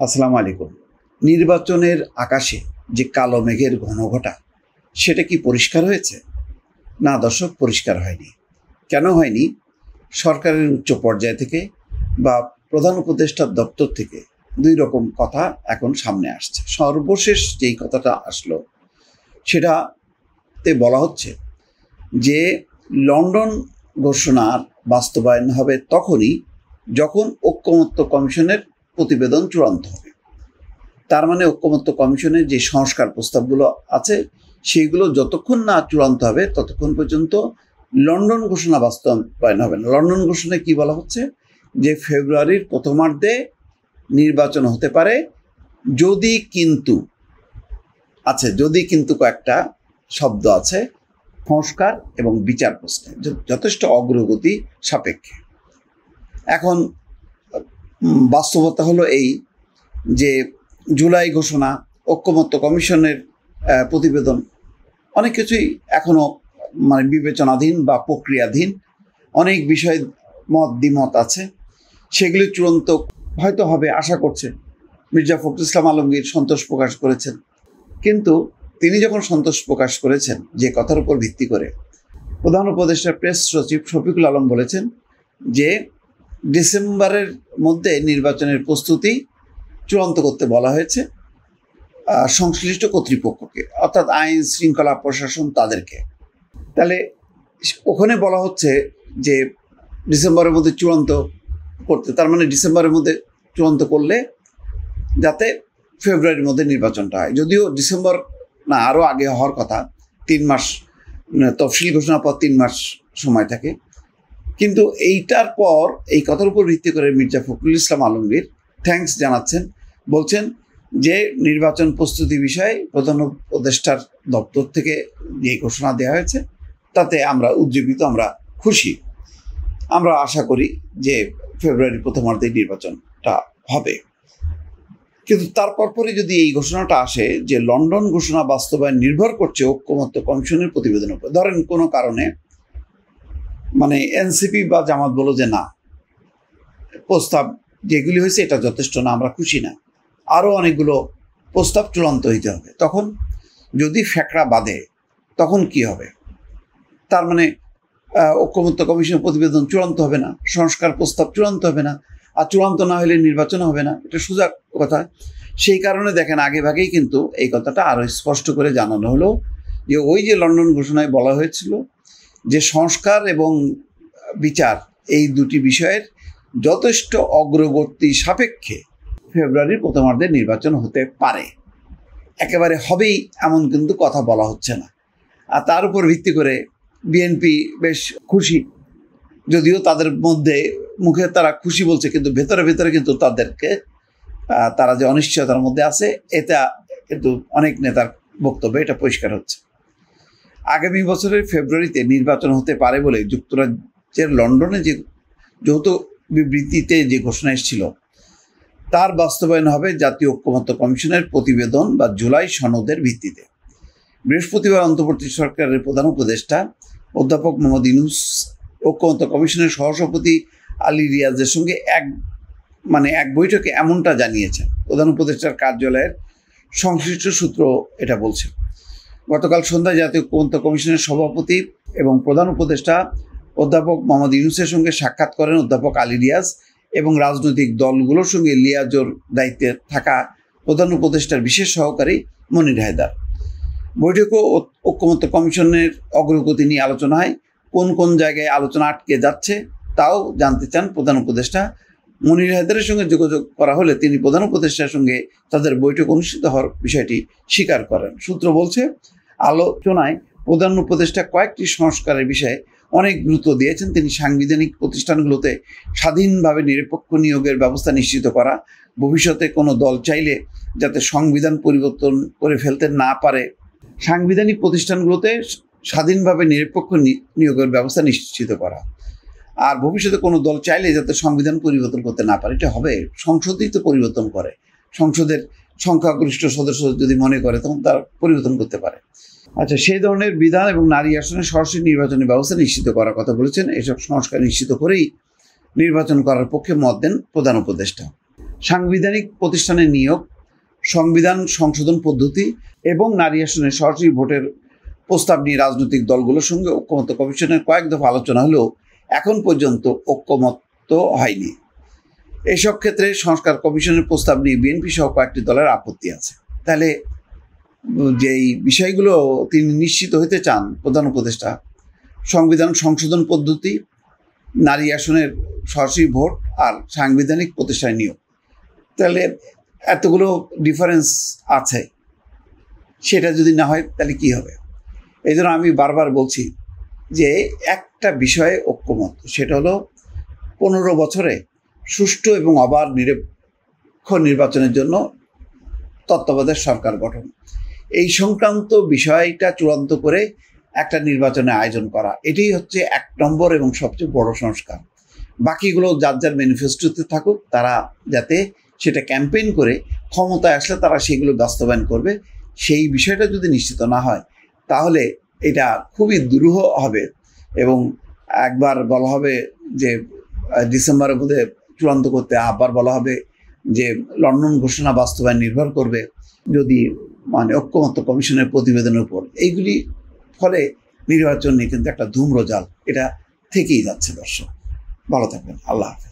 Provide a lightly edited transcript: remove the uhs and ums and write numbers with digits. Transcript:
আসসালামু আলাইকুম। নির্বাচনের আকাশে যে কালো মেঘের ঘনঘটা, সেটা কি পরিষ্কার হয়েছে? না দর্শক, পরিষ্কার হয়নি। কেন হয়নি? সরকারের উচ্চ পর্যায় থেকে বা প্রধান উপদেষ্টার দপ্তর থেকে দুই রকম কথা এখন সামনে আসছে। সর্বশেষ যেই কথাটা আসলো সেটাতে বলা হচ্ছে যে লন্ডন ঘোষণার বাস্তবায়ন হবে তখনই যখন ঐকমত্য কমিশনের প্রতিবেদন চূড়ান্ত হবে। তার মানে ঐকমত্য কমিশনের যে সংস্কার প্রস্তাবগুলো আছে সেইগুলো যতক্ষণ না চূড়ান্ত হবে ততক্ষণ পর্যন্ত লন্ডন ঘোষণা বাস্তবায়ন হবে না। লন্ডন ঘোষণায় কি বলা হচ্ছে? যে ফেব্রুয়ারির প্রথমার্ধে নির্বাচন হতে পারে, যদি কিন্তু আছে, যদি কিন্তু কয়েকটা শব্দ আছে, সংস্কার এবং বিচার প্রশ্নে যথেষ্ট অগ্রগতি সাপেক্ষে। এখন বাস্তবতা হলো এই যে জুলাই ঘোষণা, ঐকমত্য কমিশনের প্রতিবেদন, অনেক কিছুই এখনো বিবেচনাধীন বা প্রক্রিয়াধীন। অনেক বিষয় দ্বিমত আছে, সেগুলি চূড়ান্ত হয়তো হবে আশা করছে। মির্জা ফখরুল ইসলাম আলমগীর সন্তোষ প্রকাশ করেছেন, কিন্তু তিনি যখন সন্তোষ প্রকাশ করেছেন যে কথার উপর ভিত্তি করে, প্রধান উপদেষ্টার প্রেস সচিব শফিকুল আলম বলেছেন যে ডিসেম্বরের মধ্যে নির্বাচনের প্রস্তুতি চূড়ান্ত করতে বলা হয়েছে সংশ্লিষ্ট কর্তৃপক্ষকে, অর্থাৎ আইন শৃঙ্খলা প্রশাসন তাদেরকে। তাহলে ওখানে বলা হচ্ছে যে ডিসেম্বরের মধ্যে চূড়ান্ত করতে, তার মানে ডিসেম্বরের মধ্যে চূড়ান্ত করলে যাতে ফেব্রুয়ারির মধ্যে নির্বাচনটা হয়। যদিও ডিসেম্বর না, আরও আগে হওয়ার কথা, 3 মাস তফসিল ঘোষণার পর 3 মাস সময় থাকে। কিন্তু এইটার পর এই কথার উপর ভিত্তি করে মির্জা ফখরুল ইসলাম আলমগীর থ্যাঙ্কস জানাচ্ছেন, বলছেন যে নির্বাচন প্রস্তুতি বিষয়ে প্রধান উপদেষ্টার দপ্তর থেকে যে ঘোষণা দেওয়া হয়েছে তাতে আমরা উজ্জীবিত, আমরা খুশি। আমরা আশা করি যে ফেব্রুয়ারির প্রথমার্ধে নির্বাচনটা হবে। কিন্তু তারপর পরে যদি এই ঘোষণাটা আসে যে লন্ডন ঘোষণা বাস্তবায়ন নির্ভর করছে ঐকমত্য কমিশনের প্রতিবেদনের উপর, ধরেন কোনো কারণে এনসিপি বা জামাত বলো যে না, প্রস্তাব যেগুলি হয়েছে এটা যথেষ্ট না, আমরা খুশি না, আরও অনেকগুলো প্রস্তাব চূড়ান্ত হইতে হবে, তখন যদি ফ্যাকড়া বাঁধে তখন কি হবে? তার মানে ঐকমত্য কমিশনের প্রতিবেদন চূড়ান্ত হবে না, সংস্কার প্রস্তাব চূড়ান্ত হবে না, আর চূড়ান্ত না হলে নির্বাচন হবে না, এটা সোজা কথা। সেই কারণে দেখেন আগে ভাগেই কিন্তু এই কথাটা আরও স্পষ্ট করে জানানো হলো যে ওই যে লন্ডন ঘোষণায় বলা হয়েছিল যে সংস্কার এবং বিচার এই দুটি বিষয়ের যথেষ্ট অগ্রগতি সাপেক্ষে ফেব্রুয়ারির প্রথমার্ধে নির্বাচন হতে পারে, একেবারে হবেই এমন কিন্তু কথা বলা হচ্ছে না। আর তার উপর ভিত্তি করে বিএনপি বেশ খুশি, যদিও তাদের মধ্যে মুখে তারা খুশি বলছে, কিন্তু ভেতরে ভেতরে কিন্তু তারা যে অনিশ্চয়তার মধ্যে আছে, এটা কিন্তু অনেক নেতার বক্তব্যে এটা পরিষ্কার হচ্ছে। আগামী বছরের ফেব্রুয়ারিতে নির্বাচন হতে পারে বলে যুক্তরাজ্যের লন্ডনে যে যৌথ বিবৃতিতে যে ঘোষণা এসেছিল তার বাস্তবায়ন হবে জাতীয় ঐকমত্য কমিশনের প্রতিবেদন বা জুলাই সনদের ভিত্তিতে। বৃহস্পতিবার অন্তর্বর্তী সরকারের প্রধান উপদেষ্টা অধ্যাপক মোহাম্মদ ইউনূস ঐকমত্য কমিশনের সহসভাপতি আলী রিয়াজের সঙ্গে এক বৈঠকে এমনটা জানিয়েছেন। প্রধান উপদেষ্টার কার্যালয়ের সংশ্লিষ্ট সূত্র এটা বলছে। গতকাল সন্ধ্যায় জাতীয় ঐকমত্য কমিশনের সভাপতি এবং প্রধান উপদেষ্টা অধ্যাপক মোহাম্মদ ইউনূসের সঙ্গে সাক্ষাৎ করেন অধ্যাপক আলী রিয়াজ এবং রাজনৈতিক দলগুলোর সঙ্গে লিয়াজোর দায়িত্বে থাকা প্রধান উপদেষ্টার বিশেষ সহকারী মনির হায়দার। বৈঠকে ঐকমত্য কমিশনের অগ্রগতি নিয়ে আলোচনা হয়। কোন কোন জায়গায় আলোচনা আটকে যাচ্ছে তাও জানতে চান প্রধান উপদেষ্টা। মনির হায়দারের সঙ্গে যোগাযোগ করা হলে তিনি প্রধান উপদেষ্টার সঙ্গে তাদের বৈঠক অনুষ্ঠিত হওয়ার বিষয়টি স্বীকার করেন। সূত্র বলছে, আলোচনায় প্রধান উপদেষ্টা কয়েকটি সংস্কারের বিষয়ে অনেক গুরুত্ব দিয়েছেন। তিনি সাংবিধানিক প্রতিষ্ঠানগুলোতে স্বাধীনভাবে নিরপেক্ষ নিয়োগের ব্যবস্থা নিশ্চিত করা, ভবিষ্যতে কোনো দল চাইলে যাতে সংবিধান পরিবর্তন করে ফেলতে না পারে, সাংবিধানিক প্রতিষ্ঠানগুলোতে স্বাধীনভাবে নিরপেক্ষ নিয়োগের ব্যবস্থা নিশ্চিত করা, আর ভবিষ্যতে কোনো দল চাইলে যাতে সংবিধান পরিবর্তন করতে না পারে। এটা হবে, সংসদই তো পরিবর্তন করে, সংসদের সংখ্যাগরিষ্ঠ সদস্য যদি মনে করে তখন তারা পরিবর্তন করতে পারে। আচ্ছা, সেই ধরনের বিধান এবং নারী আসনে সরাসরি নির্বাচনের ব্যবস্থা নিশ্চিত করার কথা বলেছেন। এসব সংস্কার নিশ্চিত করেই নির্বাচন করার পক্ষে মত দেন প্রধান উপদেষ্টা। সাংবিধানিক প্রতিষ্ঠানের নিয়োগ, সংবিধান সংশোধন পদ্ধতি এবং নারী আসনে সরাসরি ভোটের প্রস্তাব নিয়ে রাজনৈতিক দলগুলোর সঙ্গে ঐক্যমত্য কমিশনের কয়েক দফা আলোচনা হলেও এখন পর্যন্ত ঐক্যমত্য হয়নি। এসব ক্ষেত্রে সংস্কার কমিশনের প্রস্তাব নিয়ে বিএনপি সহ কয়েকটি দলের আপত্তি আছে। তাহলে যেই বিষয়গুলো তিনি নিশ্চিত হতে চান প্রধান উপদেষ্টা, সংবিধান সংশোধন পদ্ধতি, নারী আসনের সরাসরি ভোট আর সাংবিধানিক প্রতিষ্ঠানে নিয়োগ, তাহলে এতগুলো ডিফারেন্স আছে, সেটা যদি না হয় তাহলে কি হবে? এই জন্য আমি বারবার বলছি যে একটা বিষয়ে ঐক্যমত, সেটা হলো 15 বছরে সুষ্ঠু এবং অবাধ নিরপেক্ষ নির্বাচনের জন্য তত্ত্বাবধায়ক সরকার গঠন। এই সংক্রান্ত বিষয়টা চূড়ান্ত করে একটা নির্বাচনের আয়োজন করা, এটাই হচ্ছে 1 নম্বর এবং সবচেয়ে বড় সংস্কার। বাকিগুলো যার যার ম্যানিফেস্টোতে থাকুক, তারা যাতে সেটা ক্যাম্পেইন করে ক্ষমতায় আসলে তারা সেগুলো বাস্তবায়ন করবে। সেই বিষয়টা যদি নিশ্চিত না হয় তাহলে এটা খুবই দুরূহ হবে এবং একবার বলা হবে যে ডিসেম্বরের মধ্যে চূড়ান্ত করতে, আবার বলা হবে যে লন্ডন ঘোষণা বাস্তবায়ন নির্ভর করবে যদি ঐক্যমত্য কমিশনের প্রতিবেদনের উপর। এইগুলি ফলে নির্বাচন নিয়ে কিন্তু একটা ধূম্রজাল এটা থেকেই যাচ্ছে। দর্শক ভালো থাকবেন, আল্লাহ হাফেজ।